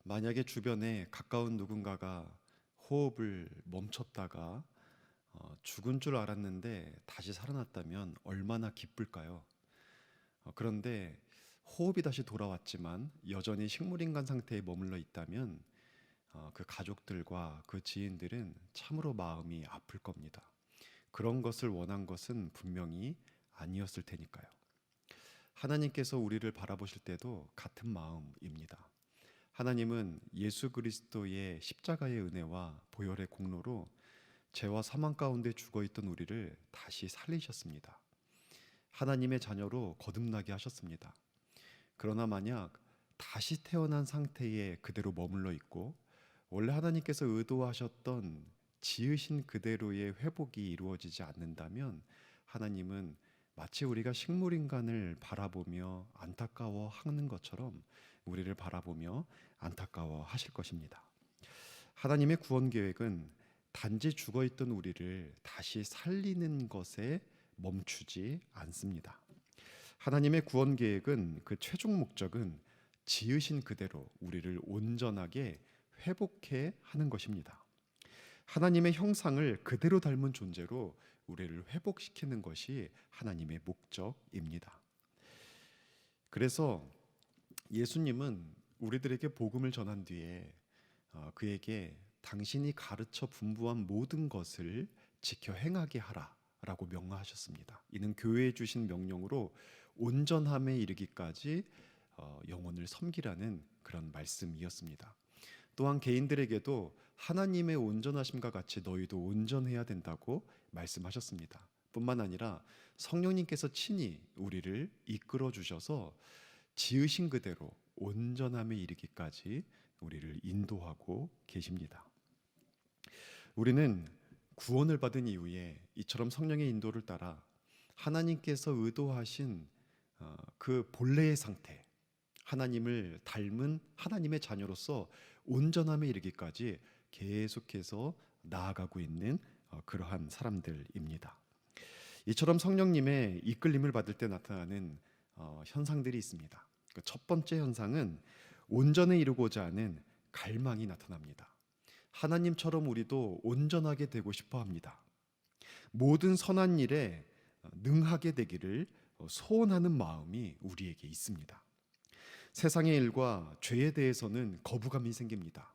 만약에 주변에 가까운 누군가가 호흡을 멈췄다가 죽은 줄 알았는데 다시 살아났다면 얼마나 기쁠까요? 그런데 호흡이 다시 돌아왔지만 여전히 식물인간 상태에 머물러 있다면 그 가족들과 그 지인들은 참으로 마음이 아플 겁니다. 그런 것을 원한 것은 분명히 아니었을 테니까요. 하나님께서 우리를 바라보실 때도 같은 마음입니다. 하나님은 예수 그리스도의 십자가의 은혜와 보혈의 공로로 죄와 사망 가운데 죽어있던 우리를 다시 살리셨습니다. 하나님의 자녀로 거듭나게 하셨습니다. 그러나 만약 다시 태어난 상태에 그대로 머물러 있고 원래 하나님께서 의도하셨던 지으신 그대로의 회복이 이루어지지 않는다면 하나님은 마치 우리가 식물인간을 바라보며 안타까워 하는 것처럼 우리를 바라보며 안타까워 하실 것입니다. 하나님의 구원 계획은 단지 죽어 있던 우리를 다시 살리는 것에 멈추지 않습니다. 하나님의 구원 계획은 그 최종 목적은 지으신 그대로 우리를 온전하게 회복해 하는 것입니다. 하나님의 형상을 그대로 닮은 존재로 우리를 회복시키는 것이 하나님의 목적입니다. 그래서 예수님은 우리들에게 복음을 전한 뒤에 그에게 당신이 가르쳐 분부한 모든 것을 지켜 행하게 하라 라고 명하셨습니다. 이는 교회에 주신 명령으로 온전함에 이르기까지 영혼을 섬기라는 그런 말씀이었습니다. 또한 개인들에게도 하나님의 온전하심과 같이 너희도 온전해야 된다고 말씀하셨습니다. 뿐만 아니라 성령님께서 친히 우리를 이끌어 주셔서 지으신 그대로 온전함에 이르기까지 우리를 인도하고 계십니다. 우리는 구원을 받은 이후에 이처럼 성령의 인도를 따라 하나님께서 의도하신 그 본래의 상태, 하나님을 닮은 하나님의 자녀로서 온전함에 이르기까지 계속해서 나아가고 있는 그러한 사람들입니다. 이처럼 성령님의 이끌림을 받을 때 나타나는 현상들이 있습니다. 첫 번째 현상은 온전에 이르고자 하는 갈망이 나타납니다. 하나님처럼 우리도 온전하게 되고 싶어 합니다. 모든 선한 일에 능하게 되기를 소원하는 마음이 우리에게 있습니다. 세상의 일과 죄에 대해서는 거부감이 생깁니다.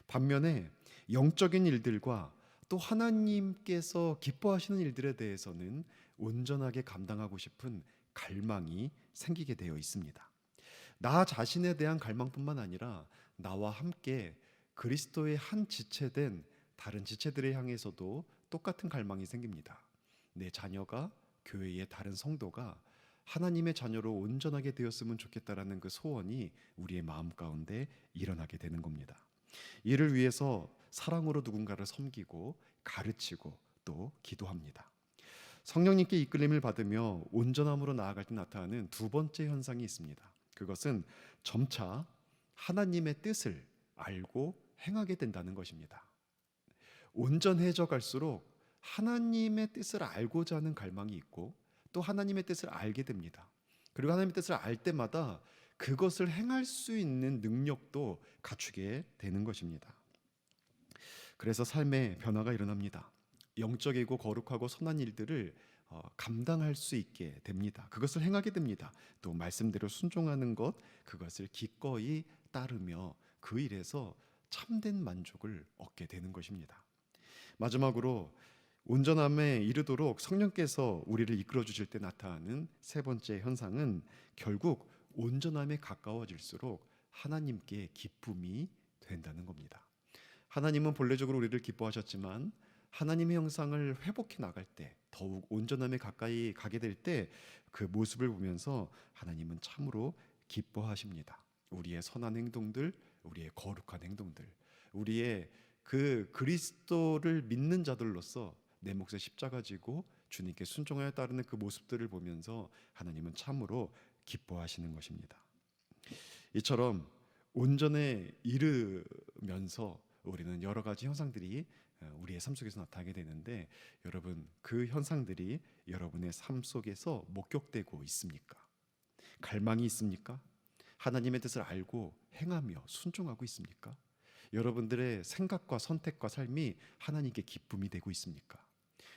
반면에 영적인 일들과 또 하나님께서 기뻐하시는 일들에 대해서는 온전하게 감당하고 싶은 갈망이 생기게 되어 있습니다. 나 자신에 대한 갈망뿐만 아니라 나와 함께 그리스도의 한 지체된 다른 지체들을 향해서도 똑같은 갈망이 생깁니다. 내 자녀가, 교회의 다른 성도가 하나님의 자녀로 온전하게 되었으면 좋겠다라는 그 소원이 우리의 마음 가운데 일어나게 되는 겁니다. 이를 위해서 사랑으로 누군가를 섬기고 가르치고 또 기도합니다. 성령님께 이끌림을 받으며 온전함으로 나아갈 때 나타나는 두 번째 현상이 있습니다. 그것은 점차 하나님의 뜻을 알고 행하게 된다는 것입니다. 온전해져 갈수록 하나님의 뜻을 알고자 하는 갈망이 있고 또 하나님의 뜻을 알게 됩니다. 그리고 하나님의 뜻을 알 때마다 그것을 행할 수 있는 능력도 갖추게 되는 것입니다. 그래서 삶의 변화가 일어납니다. 영적이고 거룩하고 선한 일들을 감당할 수 있게 됩니다. 그것을 행하게 됩니다. 또 말씀대로 순종하는 것, 그것을 기꺼이 따르며 그 일에서 참된 만족을 얻게 되는 것입니다. 마지막으로 온전함에 이르도록 성령께서 우리를 이끌어 주실 때 나타나는 세 번째 현상은 결국 온전함에 가까워질수록 하나님께 기쁨이 된다는 겁니다. 하나님은 본래적으로 우리를 기뻐하셨지만 하나님의 형상을 회복해 나갈 때 더욱 온전함에 가까이 가게 될 때 그 모습을 보면서 하나님은 참으로 기뻐하십니다. 우리의 선한 행동들, 우리의 거룩한 행동들, 우리의 그 그리스도를 믿는 자들로서 내 몫에 십자가 지고 주님께 순종하여 따르는 그 모습들을 보면서 하나님은 참으로 기뻐하시는 것입니다. 이처럼 온전에 이르면서 우리는 여러 가지 현상들이 우리의 삶 속에서 나타나게 되는데 여러분, 그 현상들이 여러분의 삶 속에서 목격되고 있습니까? 갈망이 있습니까? 하나님의 뜻을 알고 행하며 순종하고 있습니까? 여러분들의 생각과 선택과 삶이 하나님께 기쁨이 되고 있습니까?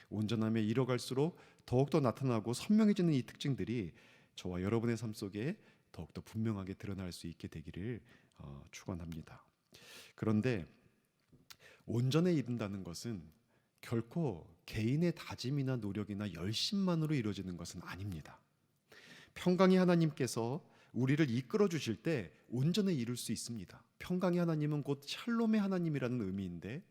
온전함에 이뤄갈수록 더욱더 나타나고 선명해지는 이 특징들이 저와 여러분의 삶 속에 더욱더 분명하게 드러날 수 있게 되기를 축원합니다. 그런데 온전에 이른다는 것은 결코 개인의 다짐이나 노력이나 열심만으로 이루어지는 것은 아닙니다. 평강의 하나님께서 우리를 이끌어 주실 때 온전에 이룰 수 있습니다. 평강의 하나님은 곧 샬롬의 하나님이라는 의미인데,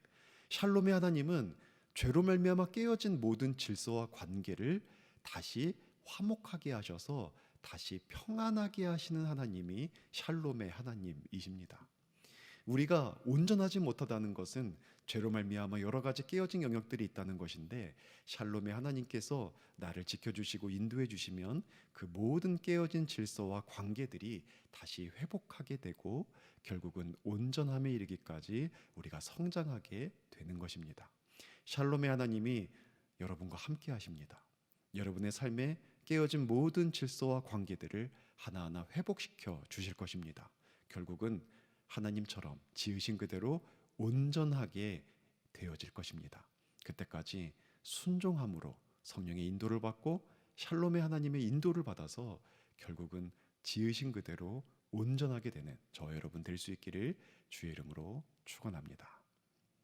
샬롬의 하나님은 죄로 말미암아 깨어진 모든 질서와 관계를 다시 화목하게 하셔서 다시 평안하게 하시는 하나님이 샬롬의 하나님이십니다. 우리가 온전하지 못하다는 것은 죄로 말미암아 여러 가지 깨어진 영역들이 있다는 것인데, 샬롬의 하나님께서 나를 지켜주시고 인도해 주시면 그 모든 깨어진 질서와 관계들이 다시 회복하게 되고 결국은 온전함에 이르기까지 우리가 성장하게 되는 것입니다. 샬롬의 하나님이 여러분과 함께 하십니다. 여러분의 삶에 깨어진 모든 질서와 관계들을 하나하나 회복시켜 주실 것입니다. 결국은 하나님처럼 지으신 그대로 온전하게 되어질 것입니다. 그때까지 순종함으로 성령의 인도를 받고 샬롬의 하나님의 인도를 받아서 결국은 지으신 그대로 온전하게 되는 저와 여러분 될 수 있기를 주의 이름으로 축원합니다.